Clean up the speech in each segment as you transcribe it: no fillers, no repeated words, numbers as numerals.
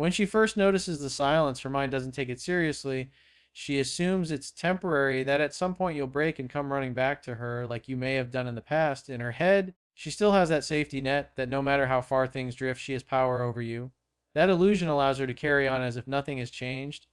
When she first notices the silence, her mind doesn't take it seriously. She assumes it's temporary, that at some point you'll break and come running back to her like you may have done in the past. In her head, she still has that safety net that no matter how far things drift, she has power over you. That illusion allows her to carry on as if nothing has changed.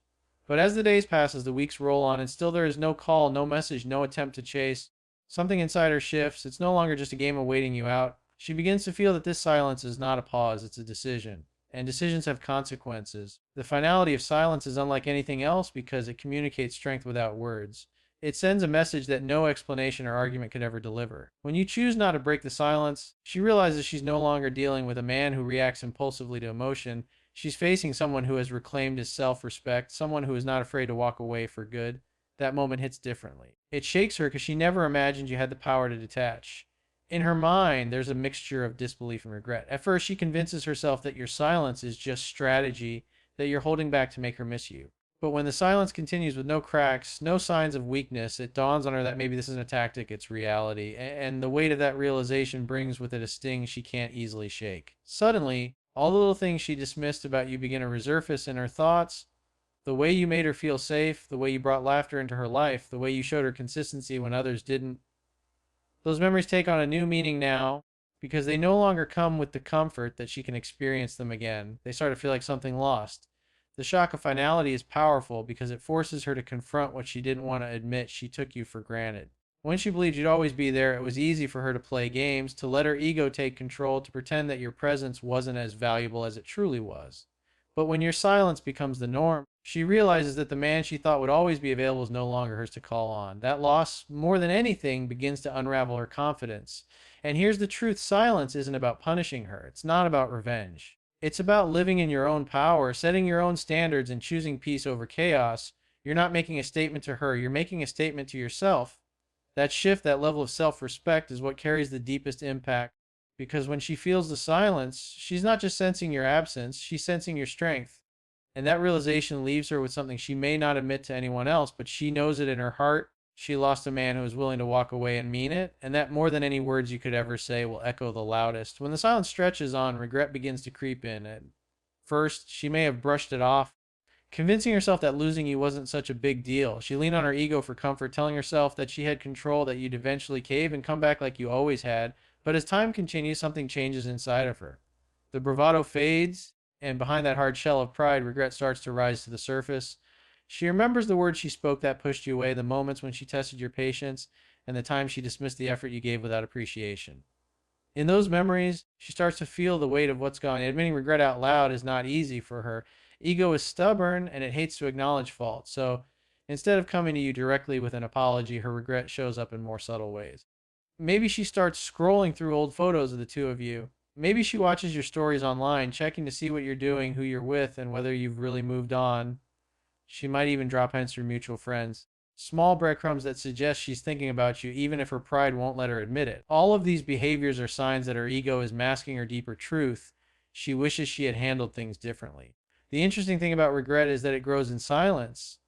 But as the days pass, as the weeks roll on, and still there is no call, no message, no attempt to chase, something inside her shifts. It's no longer just a game of waiting you out. She begins to feel that this silence is not a pause, it's a decision. And decisions have consequences. The finality of silence is unlike anything else because it communicates strength without words. It sends a message that no explanation or argument could ever deliver. When you choose not to break the silence, she realizes she's no longer dealing with a man who reacts impulsively to emotion. She's facing someone who has reclaimed his self respect, someone who is not afraid to walk away for good. That moment hits differently. It shakes her because she never imagined you had the power to detach. In her mind, there's a mixture of disbelief and regret. At first, she convinces herself that your silence is just strategy, that you're holding back to make her miss you. But when the silence continues with no cracks, no signs of weakness, it dawns on her that maybe this isn't a tactic, it's reality. And the weight of that realization brings with it a sting she can't easily shake. Suddenly, all the little things she dismissed about you begin to resurface in her thoughts. The way you made her feel safe, the way you brought laughter into her life, the way you showed her consistency when others didn't. Those memories take on a new meaning now because they no longer come with the comfort that she can experience them again. They start to feel like something lost. The shock of finality is powerful because it forces her to confront what she didn't want to admit. She took you for granted. When she believed you'd always be there, it was easy for her to play games, to let her ego take control, to pretend that your presence wasn't as valuable as it truly was. But when your silence becomes the norm, she realizes that the man she thought would always be available is no longer hers to call on. That loss, more than anything, begins to unravel her confidence. And here's the truth: silence isn't about punishing her, it's not about revenge. It's about living in your own power, setting your own standards, and choosing peace over chaos. You're not making a statement to her, you're making a statement to yourself. That shift, that level of self respect, is what carries the deepest impact because when she feels the silence, she's not just sensing your absence, she's sensing your strength. And that realization leaves her with something she may not admit to anyone else, but she knows it in her heart. She lost a man who was willing to walk away and mean it, and that more than any words you could ever say will echo the loudest. When the silence stretches on, regret begins to creep in. At first, she may have brushed it off, convincing herself that losing you wasn't such a big deal. She leaned on her ego for comfort, telling herself that she had control, that you'd eventually cave and come back like you always had. But as time continues, something changes inside of her. The bravado fades, and behind that hard shell of pride, regret starts to rise to the surface. She remembers the words she spoke that pushed you away, the moments when she tested your patience, and the times she dismissed the effort you gave without appreciation. In those memories, she starts to feel the weight of what's gone. Admitting regret out loud is not easy for her. Ego is stubborn and it hates to acknowledge fault. So instead of coming to you directly with an apology, her regret shows up in more subtle ways. Maybe she starts scrolling through old photos of the two of you. Maybe she watches your stories online, checking to see what you're doing, who you're with, and whether you've really moved on. She might even drop hints through mutual friends. Small breadcrumbs that suggest she's thinking about you, even if her pride won't let her admit it. All of these behaviors are signs that her ego is masking her deeper truth. She wishes she had handled things differently. The interesting thing about regret is that it grows in silence.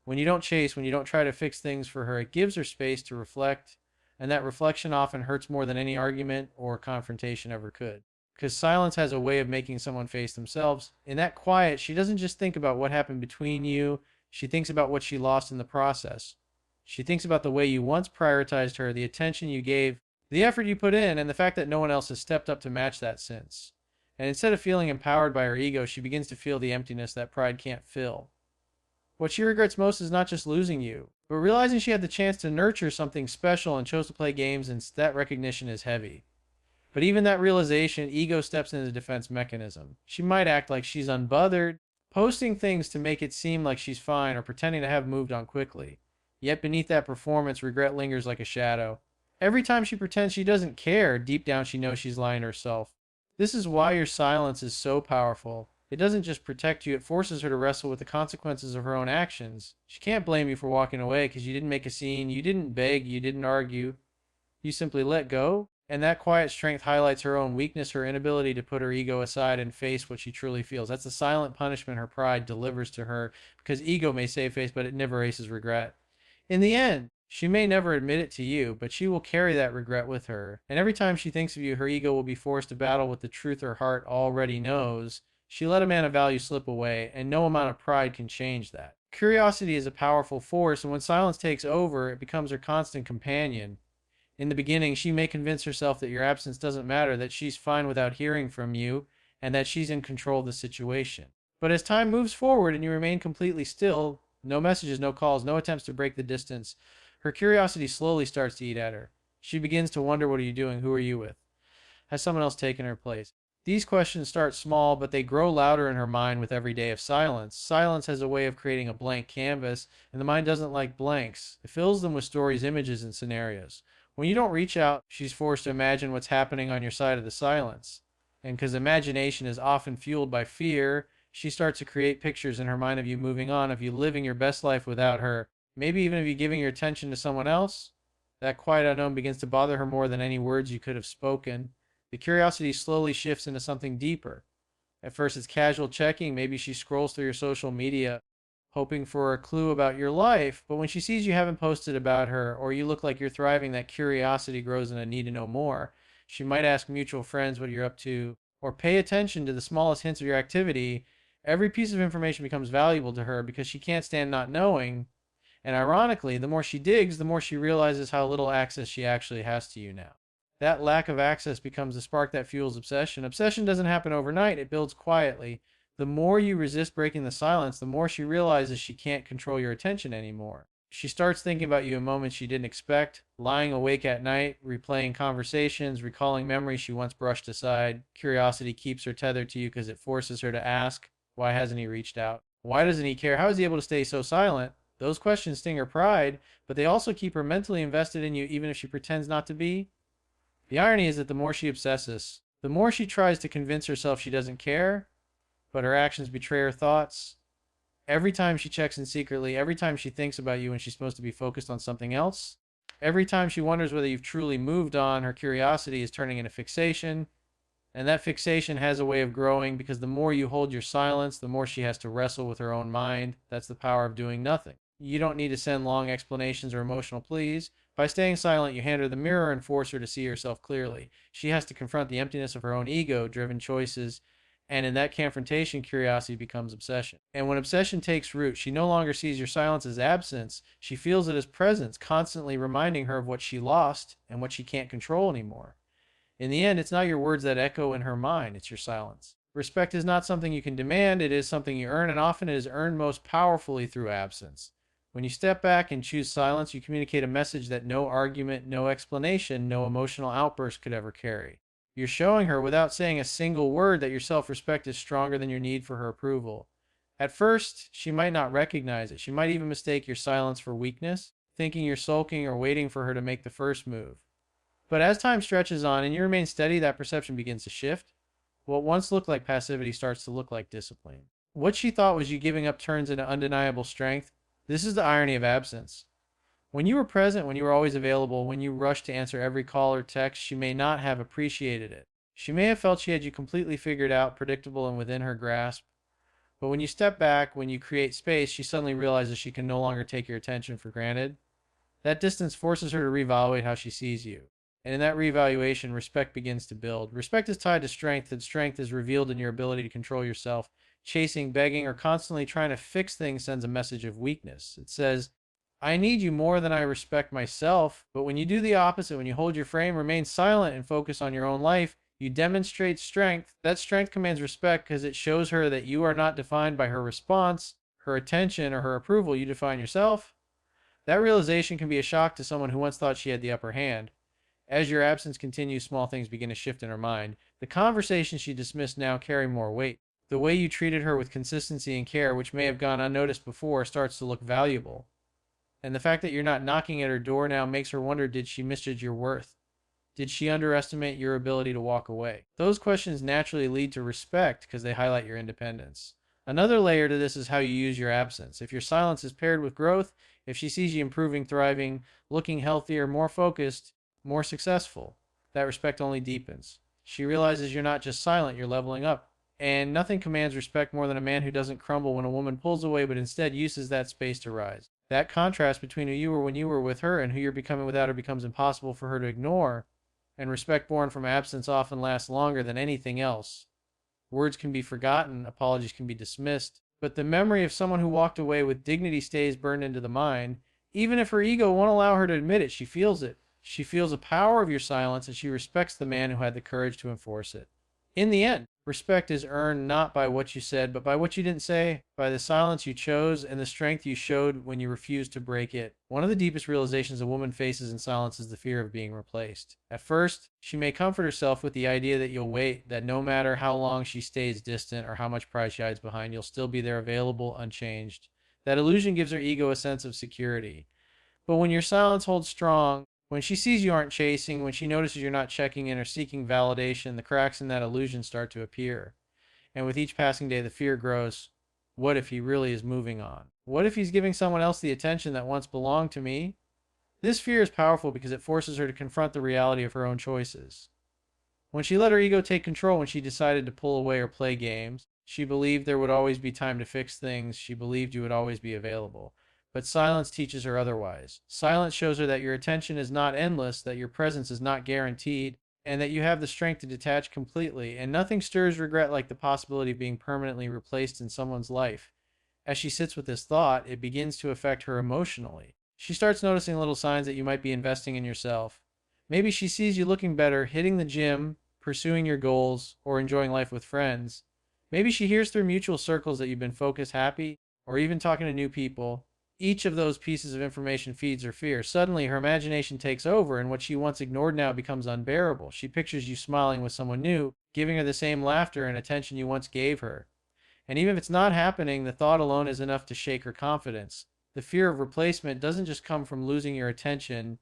When you don't chase, when you don't try to fix things for her, it gives her space to reflect, and that reflection often hurts more than any argument or confrontation ever could. Because silence has a way of making someone face themselves. In that quiet, she doesn't just think about what happened between you, she thinks about what she lost in the process. She thinks about the way you once prioritized her, the attention you gave, the effort you put in, and the fact that no one else has stepped up to match that since. And instead of feeling empowered by her ego, she begins to feel the emptiness that pride can't fill. What she regrets most is not just losing you, but realizing she had the chance to nurture something special and chose to play games, and that recognition is heavy. But even that realization, ego steps into the defense mechanism. She might act like she's unbothered, posting things to make it seem like she's fine or pretending to have moved on quickly. Yet beneath that performance, regret lingers like a shadow. Every time she pretends she doesn't care, deep down she knows she's lying to herself. This is why your silence is so powerful. It doesn't just protect you, it forces her to wrestle with the consequences of her own actions. She can't blame you for walking away because you didn't make a scene, you didn't beg, you didn't argue. You simply let go, and that quiet strength highlights her own weakness, her inability to put her ego aside and face what she truly feels. That's the silent punishment her pride delivers to her, because ego may save face, but it never erases regret. In the end, she may never admit it to you, but she will carry that regret with her. And every time she thinks of you, her ego will be forced to battle with the truth her heart already knows. She let a man of value slip away, and no amount of pride can change that. Curiosity is a powerful force, and when silence takes over, it becomes her constant companion. In the beginning, she may convince herself that your absence doesn't matter, that she's fine without hearing from you, and that she's in control of the situation. But as time moves forward and you remain completely still, no messages, no calls, no attempts to break the distance, her curiosity slowly starts to eat at her. She begins to wonder, what are you doing? Who are you with? Has someone else taken her place? These questions start small, but they grow louder in her mind with every day of silence. Silence has a way of creating a blank canvas, and the mind doesn't like blanks. It fills them with stories, images, and scenarios. When you don't reach out, she's forced to imagine what's happening on your side of the silence. And because imagination is often fueled by fear, she starts to create pictures in her mind of you moving on, of you living your best life without her, maybe even of you giving your attention to someone else. That quiet unknown begins to bother her more than any words you could have spoken. The curiosity slowly shifts into something deeper. At first, it's casual checking. Maybe she scrolls through your social media, hoping for a clue about your life. But when she sees you haven't posted about her, or you look like you're thriving, that curiosity grows in a need to know more. She might ask mutual friends what you're up to, or pay attention to the smallest hints of your activity. Every piece of information becomes valuable to her because she can't stand not knowing. And ironically, the more she digs, the more she realizes how little access she actually has to you now. That lack of access becomes the spark that fuels obsession. Obsession doesn't happen overnight, it builds quietly. The more you resist breaking the silence, the more she realizes she can't control your attention anymore. She starts thinking about you in moments she didn't expect, lying awake at night, replaying conversations, recalling memories she once brushed aside. Curiosity keeps her tethered to you because it forces her to ask, why hasn't he reached out? Why doesn't he care? How is he able to stay so silent? Those questions sting her pride, but they also keep her mentally invested in you even if she pretends not to be. The irony is that the more she obsesses, the more she tries to convince herself she doesn't care, but her actions betray her thoughts. Every time she checks in secretly, every time she thinks about you when she's supposed to be focused on something else, every time she wonders whether you've truly moved on, her curiosity is turning into fixation. And that fixation has a way of growing because the more you hold your silence, the more she has to wrestle with her own mind. That's the power of doing nothing. You don't need to send long explanations or emotional pleas. By staying silent, you hand her the mirror and force her to see herself clearly. She has to confront the emptiness of her own ego driven choices. And in that confrontation, curiosity becomes obsession. And when obsession takes root, she no longer sees your silence as absence. She feels it as presence, constantly reminding her of what she lost and what she can't control anymore. In the end, it's not your words that echo in her mind, it's your silence. Respect is not something you can demand, it is something you earn, and often it is earned most powerfully through absence. When you step back and choose silence, you communicate a message that no argument, no explanation, no emotional outburst could ever carry. You're showing her without saying a single word that your self respect is stronger than your need for her approval. At first, she might not recognize it. She might even mistake your silence for weakness, thinking you're sulking or waiting for her to make the first move. But as time stretches on and you remain steady, that perception begins to shift. What once looked like passivity starts to look like discipline. What she thought was you giving up turns into undeniable strength. This is the irony of absence. When you were present, when you were always available, when you rushed to answer every call or text, she may not have appreciated it. She may have felt she had you completely figured out, predictable and within her grasp. But when you step back, when you create space, she suddenly realizes she can no longer take your attention for granted. That distance forces her to reevaluate how she sees you. And in that reevaluation, respect begins to build. Respect is tied to strength, and strength is revealed in your ability to control yourself. Chasing, begging, or constantly trying to fix things sends a message of weakness. It says, I need you more than I respect myself. But when you do the opposite, when you hold your frame, remain silent, and focus on your own life, you demonstrate strength. That strength commands respect because it shows her that you are not defined by her response, her attention, or her approval. You define yourself. That realization can be a shock to someone who once thought she had the upper hand. As your absence continues, small things begin to shift in her mind. The conversations she dismissed now carry more weight. The way you treated her with consistency and care, which may have gone unnoticed before, starts to look valuable. And the fact that you're not knocking at her door now makes her wonder, did she misjudge your worth? Did she underestimate your ability to walk away? Those questions naturally lead to respect because they highlight your independence. Another layer to this is how you use your absence. If your silence is paired with growth, if she sees you improving, thriving, looking healthier, more focused, more successful, that respect only deepens. She realizes you're not just silent, you're leveling up. And nothing commands respect more than a man who doesn't crumble when a woman pulls away but instead uses that space to rise. That contrast between who you were when you were with her and who you're becoming without her becomes impossible for her to ignore. And respect born from absence often lasts longer than anything else. Words can be forgotten, apologies can be dismissed, but the memory of someone who walked away with dignity stays burned into the mind. Even if her ego won't allow her to admit it, she feels it. She feels the power of your silence, and she respects the man who had the courage to enforce it. In the end, respect is earned not by what you said, but by what you didn't say, by the silence you chose and the strength you showed when you refused to break it. One of the deepest realizations a woman faces in silence is the fear of being replaced. At first, she may comfort herself with the idea that you'll wait, that no matter how long she stays distant or how much pride she hides behind, you'll still be there available, unchanged. That illusion gives her ego a sense of security. But when your silence holds strong, when she sees you aren't chasing, when she notices you're not checking in or seeking validation, the cracks in that illusion start to appear. And with each passing day, the fear grows. What if he really is moving on? What if he's giving someone else the attention that once belonged to me? This fear is powerful because it forces her to confront the reality of her own choices. When she let her ego take control, when she decided to pull away or play games, she believed there would always be time to fix things. She believed you would always be available. But silence teaches her otherwise. Silence shows her that your attention is not endless, that your presence is not guaranteed, and that you have the strength to detach completely. And nothing stirs regret like the possibility of being permanently replaced in someone's life. As she sits with this thought, it begins to affect her emotionally. She starts noticing little signs that you might be investing in yourself. Maybe she sees you looking better, hitting the gym, pursuing your goals, or enjoying life with friends. Maybe she hears through mutual circles that you've been focused, happy, or even talking to new people. Each of those pieces of information feeds her fear. Suddenly, her imagination takes over, and what she once ignored now becomes unbearable. She pictures you smiling with someone new, giving her the same laughter and attention you once gave her. And even if it's not happening, the thought alone is enough to shake her confidence. The fear of replacement doesn't just come from losing your attention,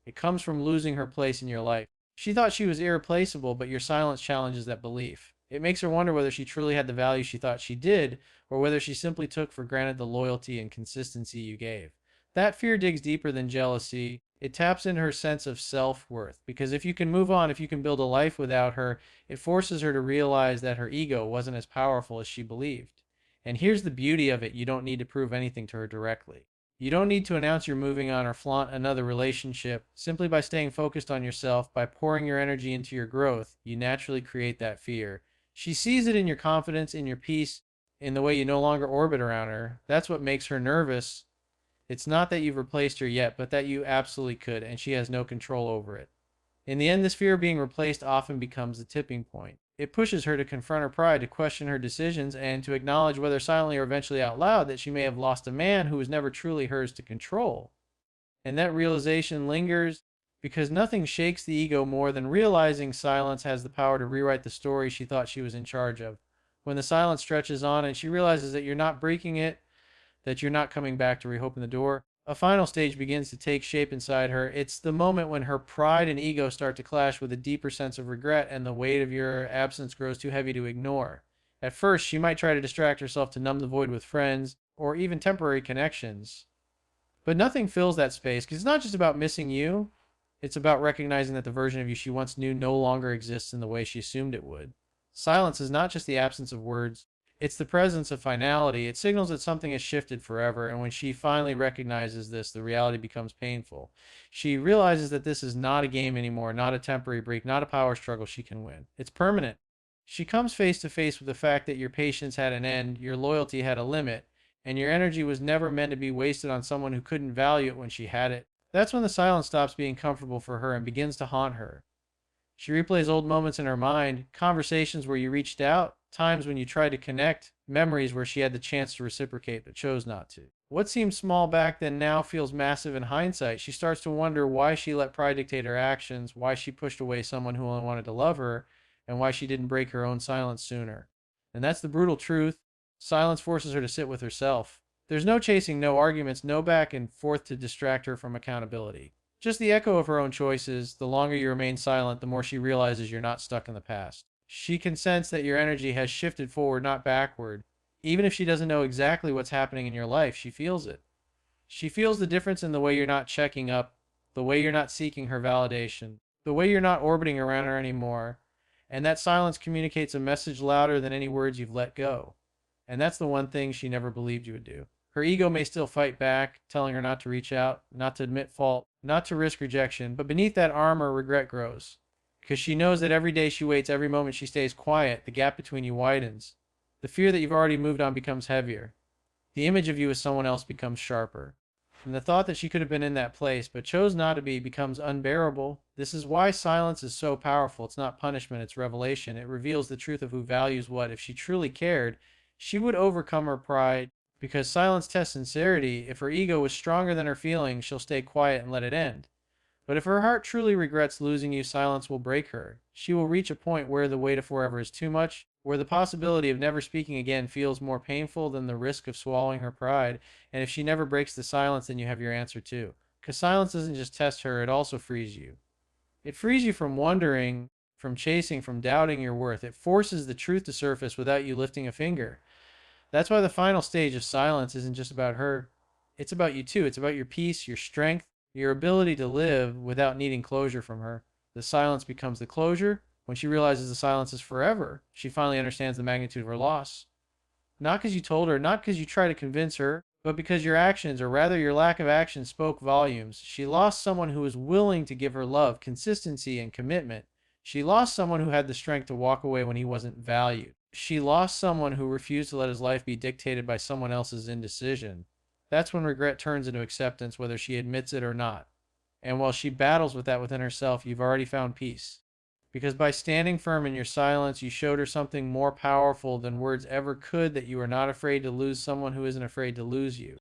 it comes from losing her place in your life. She thought she was irreplaceable, but your silence challenges that belief. It makes her wonder whether she truly had the value she thought she did, or whether she simply took for granted the loyalty and consistency you gave. That fear digs deeper than jealousy. It taps into her sense of self-worth, because if you can move on, if you can build a life without her, it forces her to realize that her ego wasn't as powerful as she believed. And here's the beauty of it: you don't need to prove anything to her directly. You don't need to announce you're moving on or flaunt another relationship. Simply by staying focused on yourself, by pouring your energy into your growth, you naturally create that fear. She sees it in your confidence, in your peace, in the way you no longer orbit around her. That's what makes her nervous. It's not that you've replaced her yet, but that you absolutely could, and she has no control over it. In the end, this fear of being replaced often becomes the tipping point. It pushes her to confront her pride, to question her decisions, and to acknowledge, whether silently or eventually out loud, that she may have lost a man who was never truly hers to control. And that realization lingers because nothing shakes the ego more than realizing silence has the power to rewrite the story she thought she was in charge of. When the silence stretches on and she realizes that you're not breaking it, that you're not coming back to reopen the door, a final stage begins to take shape inside her. It's the moment when her pride and ego start to clash with a deeper sense of regret, and the weight of your absence grows too heavy to ignore. At first, she might try to distract herself to numb the void with friends or even temporary connections. But nothing fills that space, because it's not just about missing you. It's about recognizing that the version of you she once knew no longer exists in the way she assumed it would. Silence is not just the absence of words, it's the presence of finality. It signals that something has shifted forever, and when she finally recognizes this, the reality becomes painful. She realizes that this is not a game anymore, not a temporary break, not a power struggle she can win. It's permanent. She comes face to face with the fact that your patience had an end, your loyalty had a limit, and your energy was never meant to be wasted on someone who couldn't value it when she had it. That's when the silence stops being comfortable for her and begins to haunt her. She replays old moments in her mind, conversations where you reached out, times when you tried to connect, memories where she had the chance to reciprocate but chose not to. What seemed small back then now feels massive in hindsight. She starts to wonder why she let pride dictate her actions, why she pushed away someone who only wanted to love her, and why she didn't break her own silence sooner. And that's the brutal truth. Silence forces her to sit with herself. There's no chasing, no arguments, no back and forth to distract her from accountability. Just the echo of her own choices. The longer you remain silent, the more she realizes you're not stuck in the past. She can sense that your energy has shifted forward, not backward. Even if she doesn't know exactly what's happening in your life, she feels it. She feels the difference in the way you're not checking up, the way you're not seeking her validation, the way you're not orbiting around her anymore. And that silence communicates a message louder than any words you've let go. And that's the one thing she never believed you would do. Her ego may still fight back, telling her not to reach out, not to admit fault, not to risk rejection, but beneath that armor, regret grows. because she knows that every day she waits, every moment she stays quiet, the gap between you widens. The fear that you've already moved on becomes heavier. The image of you as someone else becomes sharper. And the thought that she could have been in that place but chose not to be becomes unbearable. This is why silence is so powerful. It's not punishment, it's revelation. It reveals the truth of who values what. If she truly cared, she would overcome her pride because silence tests sincerity. If her ego was stronger than her feelings, she'll stay quiet and let it end. But if her heart truly regrets losing you, silence will break her. She will reach a point where the weight of forever is too much, where the possibility of never speaking again feels more painful than the risk of swallowing her pride. And if she never breaks the silence, then you have your answer too. Because silence doesn't just test her, it also frees you. It frees you from wondering, from chasing, from doubting your worth. It forces the truth to surface without you lifting a finger. That's why the final stage of silence isn't just about her. It's about you too. It's about your peace, your strength, your ability to live without needing closure from her. The silence becomes the closure. When she realizes the silence is forever, she finally understands the magnitude of her loss. Not because you told her, not because you tried to convince her, but because your actions, or rather your lack of action, spoke volumes. She lost someone who was willing to give her love, consistency, and commitment. She lost someone who had the strength to walk away when he wasn't valued. She lost someone who refused to let his life be dictated by someone else's indecision. That's when regret turns into acceptance, whether she admits it or not. And while she battles with that within herself, you've already found peace. Because by standing firm in your silence, you showed her something more powerful than words ever could, that you are not afraid to lose someone who isn't afraid to lose you.